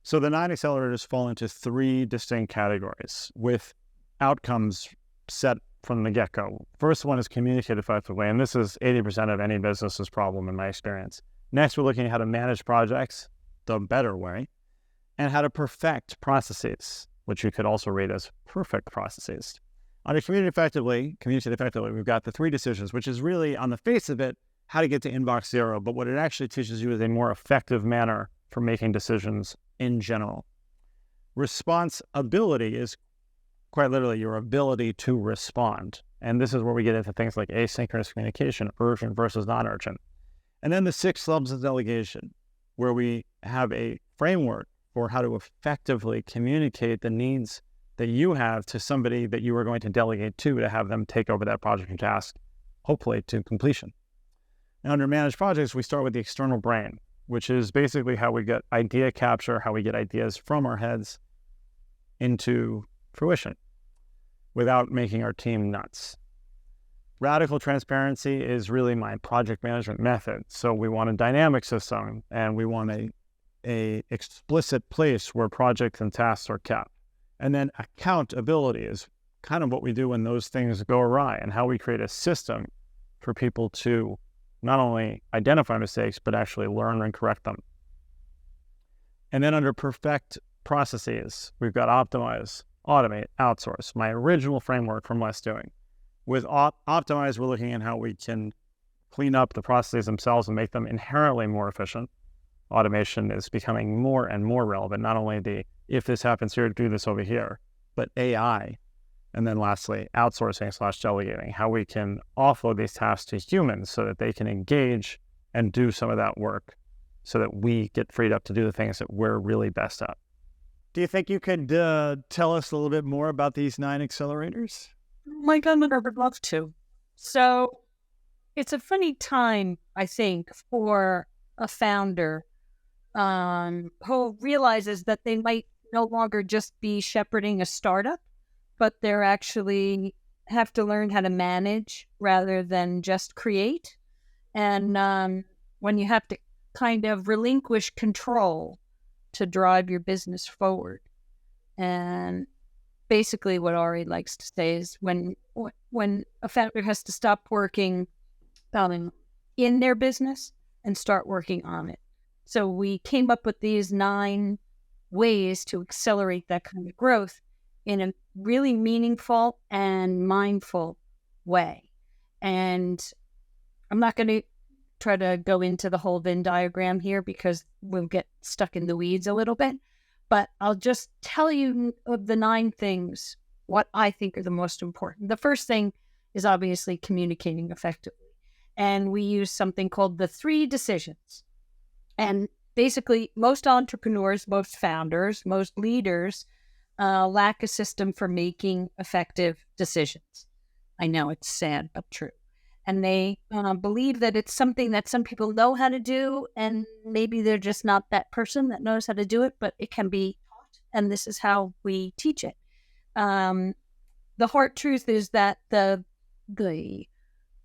So the nine accelerators fall into three distinct categories with outcomes set from the get-go. First one is communicate effectively, and this is 80% of any business's problem in my experience. Next, we're looking at how to manage projects the better way and how to perfect processes, which you could also rate as perfect processes. Under communicate effectively, we've got the three decisions, which is really, on the face of it, how to get to inbox zero, but what it actually teaches you is a more effective manner for making decisions in general. Responsibility is quite literally your ability to respond. And this is where we get into things like asynchronous communication, urgent versus non-urgent. And then the 6 levels of delegation, where we have a framework for how to effectively communicate the needs that you have to somebody that you are going to delegate to have them take over that project and task, hopefully to completion. Now, under managed projects, we start with the external brain, which is basically how we get idea capture, how we get ideas from our heads into fruition without making our team nuts. Radical transparency is really my project management method. So we want a dynamic system, and we want a explicit place where projects and tasks are kept. And then accountability is kind of what we do when those things go awry, and how we create a system for people to not only identify mistakes, but actually learn and correct them. And then under perfect processes, we've got optimize, automate, outsource, my original framework from Less Doing. With optimize, we're looking at how we can clean up the processes themselves and make them inherently more efficient. Automation is becoming more and more relevant, not only the, if this happens here, do this over here, but AI. And then lastly, outsourcing/delegating, how we can offload these tasks to humans so that they can engage and do some of that work so that we get freed up to do the things that we're really best at. Do you think you could tell us a little bit more about these 9 accelerators? My God, I would love to. So it's a funny time, I think, for a founder who realizes that they might no longer just be shepherding a startup, but they're actually have to learn how to manage rather than just create. And when you have to kind of relinquish control to drive your business forward. And basically what Ari likes to say is when a founder has to stop working in their business and start working on it. So we came up with these 9 ways to accelerate that kind of growth in a really meaningful and mindful way. And I'm not going to try to go into the whole Venn diagram here because we'll get stuck in the weeds a little bit, but I'll just tell you of the 9 things, what I think are the most important. The first thing is obviously communicating effectively. And we use something called the 3 decisions. And basically, most entrepreneurs, most founders, most leaders lack a system for making effective decisions. I know it's sad, but true. And they believe that it's something that some people know how to do, and maybe they're just not that person that knows how to do it, but it can be taught, and this is how we teach it. The hard truth is that the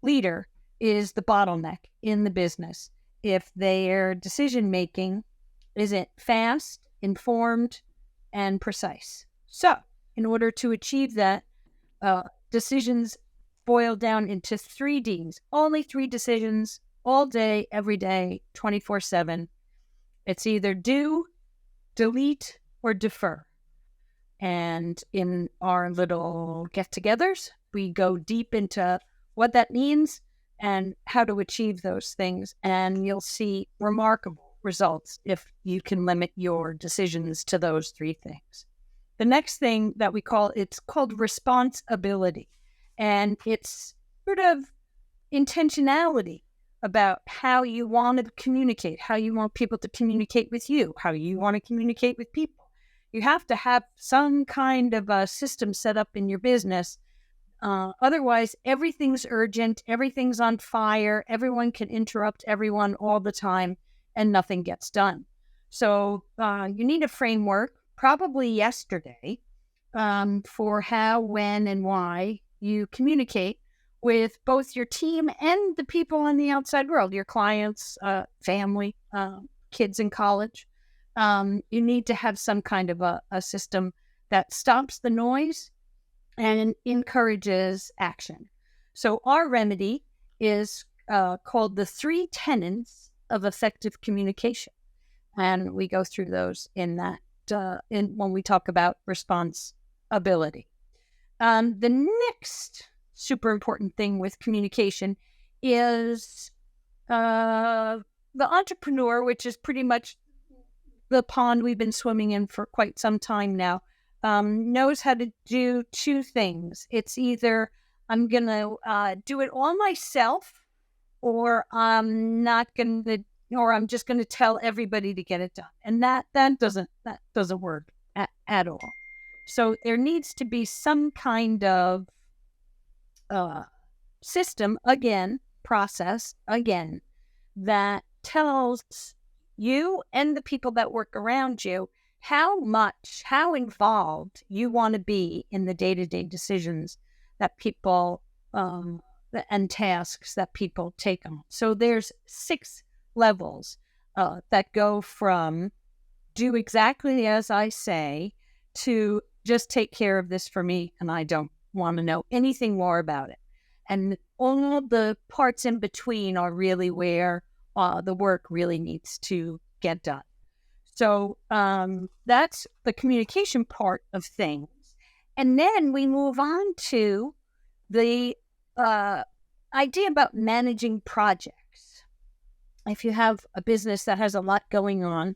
leader is the bottleneck in the business. If their decision-making isn't fast, informed, and precise. So, in order to achieve that, decisions boil down into 3 Ds. Only 3 decisions all day, every day, 24/7. It's either do, delete, or defer. And in our little get-togethers, we go deep into what that means and how to achieve those things. And you'll see remarkable results if you can limit your decisions to those 3 things. The next thing that it's called responsibility. And it's sort of intentionality about how you want to communicate, how you want people to communicate with you, how you want to communicate with people. You have to have some kind of a system set up in your business. Otherwise, everything's urgent, everything's on fire, everyone can interrupt everyone all the time, and nothing gets done. So you need a framework, probably yesterday, for how, when, and why you communicate with both your team and the people in the outside world, your clients, family, kids in college. you need to have some kind of a system that stops the noise and encourages action. So our remedy is called the 3 tenets of effective communication. And we go through those in that, when we talk about responsibility. The next super important thing with communication is the entrepreneur, which is pretty much the pond we've been swimming in for quite some time now, knows how to do 2 things. It's either I'm going to do it all myself, or I'm not going to, or I'm just going to tell everybody to get it done. And that doesn't work at all. So there needs to be some kind of system, again, process, again, that tells you and the people that work around you how involved you want to be in the day-to-day decisions that people and tasks that people take on. So there's 6 levels that go from do exactly as I say to just take care of this for me and I don't want to know anything more about it. And all the parts in between are really where the work really needs to get done. So that's the communication part of things. And then we move on to the idea about managing projects. If you have a business that has a lot going on,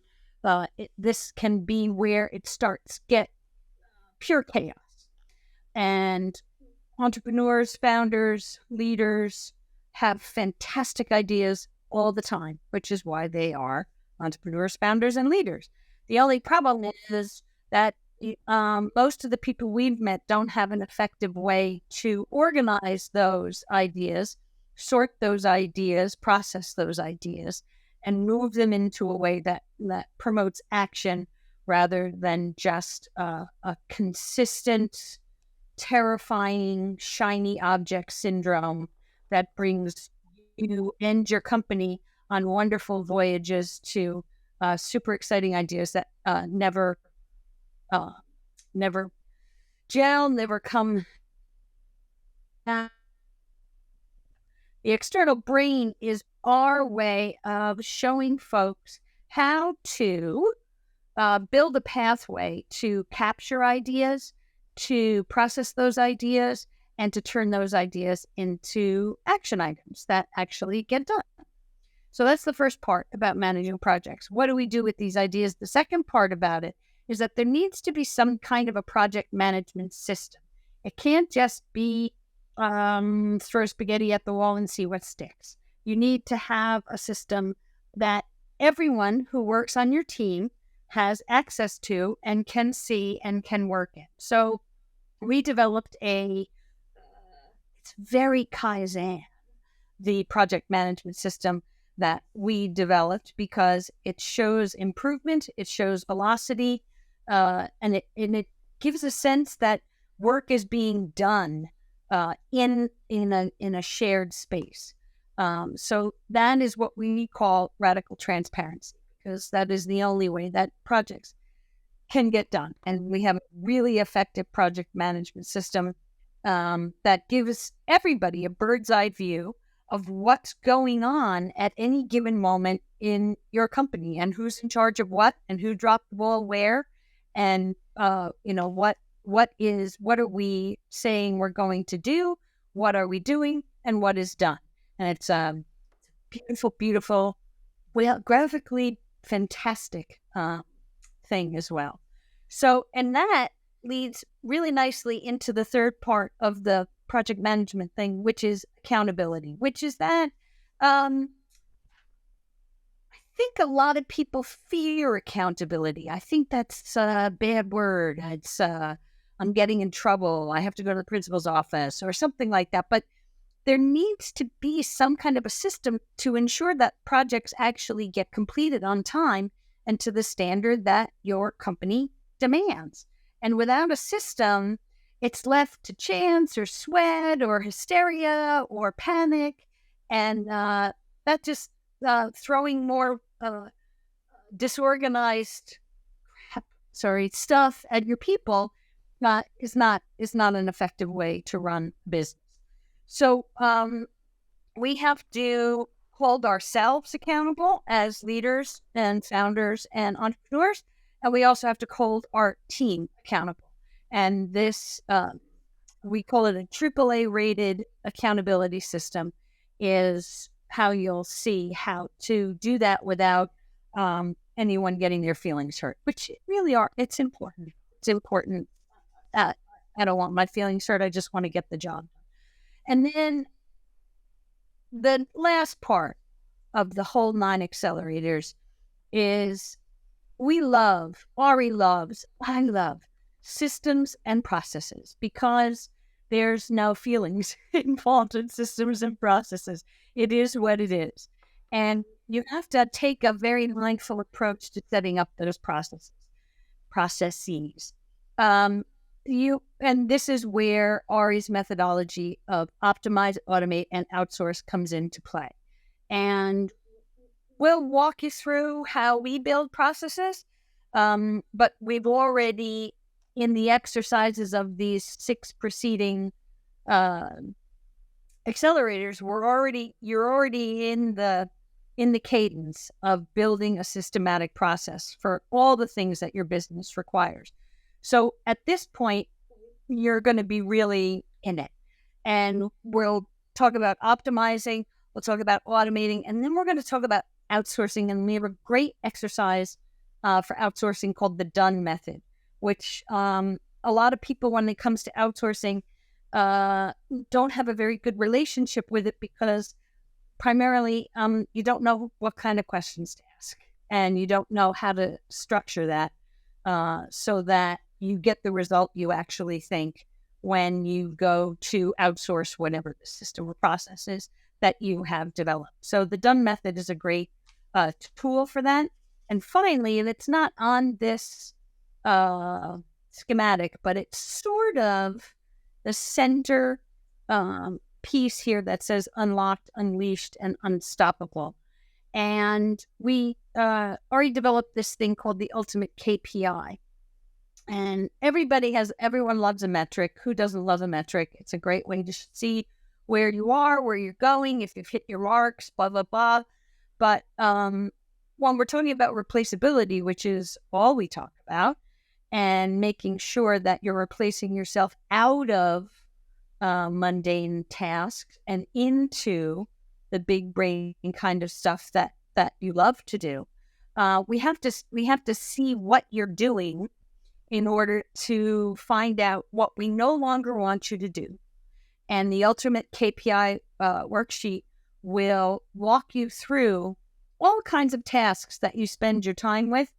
this can be where it starts get pure chaos. And entrepreneurs, founders, leaders have fantastic ideas all the time, which is why they are entrepreneurs, founders, and leaders. The only problem is that most of the people we've met don't have an effective way to organize those ideas, sort those ideas, process those ideas, and move them into a way that promotes action rather than just a consistent, terrifying, shiny object syndrome that brings you and your company on wonderful voyages to super exciting ideas that never gel, never come. The external brain is our way of showing folks how to build a pathway to capture ideas, to process those ideas, and to turn those ideas into action items that actually get done. So that's the first part about managing projects. What do we do with these ideas? The second part about it is that there needs to be some kind of a project management system. It can't just be throw spaghetti at the wall and see what sticks. You need to have a system that everyone who works on your team has access to and can see and can work in. So we developed it's very Kaizen, the project management system that we developed, because it shows improvement, it shows velocity, and it gives a sense that work is being done in a shared space. So that is what we call radical transparency, because that is the only way that projects can get done. And we have a really effective project management system that gives everybody a bird's eye view of what's going on at any given moment in your company, and who's in charge of what, and who dropped the ball where, and what are we saying we're going to do, what are we doing, and what is done. And it's a beautiful, well, graphically fantastic thing as well. So, and that leads really nicely into the third part of the project management thing, which is accountability, which is that I think a lot of people fear accountability. I think that's a bad word. It's I'm getting in trouble, I have to go to the principal's office or something like that. But there needs to be some kind of a system to ensure that projects actually get completed on time and to the standard that your company demands. And without a system, it's left to chance or sweat or hysteria or panic. And that just throwing more disorganized stuff at your people is not an effective way to run business. So we have to hold ourselves accountable as leaders and founders and entrepreneurs, and we also have to hold our team accountable. And this we call it a AAA rated accountability system, is how you'll see how to do that without anyone getting their feelings hurt, which really it's important. It's important. I don't want my feelings hurt. I just want to get the job done. And then the last part of the whole 9 accelerators is I love systems and processes, because there's no feelings involved in systems and processes. It is what it is. And you have to take a very mindful approach to setting up those processes. And this is where Ari's methodology of optimize, automate, and outsource comes into play. And we'll walk you through how we build processes, but we've already, in the exercises of these 6 preceding accelerators, you're already in the cadence of building a systematic process for all the things that your business requires. So at this point, you're going to be really in it. And we'll talk about optimizing, we'll talk about automating, and then we're going to talk about outsourcing. And we have a great exercise for outsourcing called the done method, which a lot of people, when it comes to outsourcing, don't have a very good relationship with it, because primarily you don't know what kind of questions to ask, and you don't know how to structure that so that you get the result you actually think when you go to outsource whatever the system or process is that you have developed. So the done method is a great tool for that. And finally, and it's not on this schematic, but it's sort of the center piece here that says unlocked, unleashed, and unstoppable. And we already developed this thing called the ultimate KPI. And everyone loves a metric. Who doesn't love a metric? It's a great way to see where you are, where you're going, if you've hit your marks, blah, blah, blah. But when we're talking about replaceability, which is all we talk about, and making sure that you're replacing yourself out of mundane tasks and into the big brain kind of stuff that you love to do, we have to see what you're doing in order to find out what we no longer want you to do. And the ultimate KPI worksheet will walk you through all kinds of tasks that you spend your time with.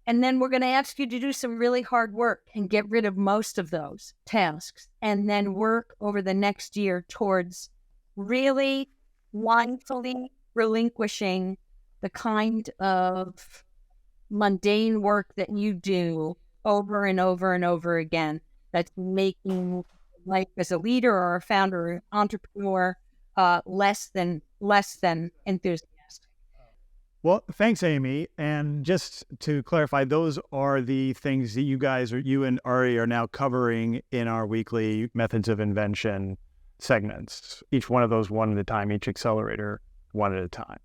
And then we're going to ask you to do some really hard work and get rid of most of those tasks, and then work over the next year towards really mindfully relinquishing the kind of mundane work that you do over and over and over again that's making life as a leader or a founder or entrepreneur less than enthusiastic. Well, thanks, Amy. And just to clarify, those are the things that you and Ari are now covering in our weekly Methods of Invention segments. Each one of those one at a time, each accelerator one at a time.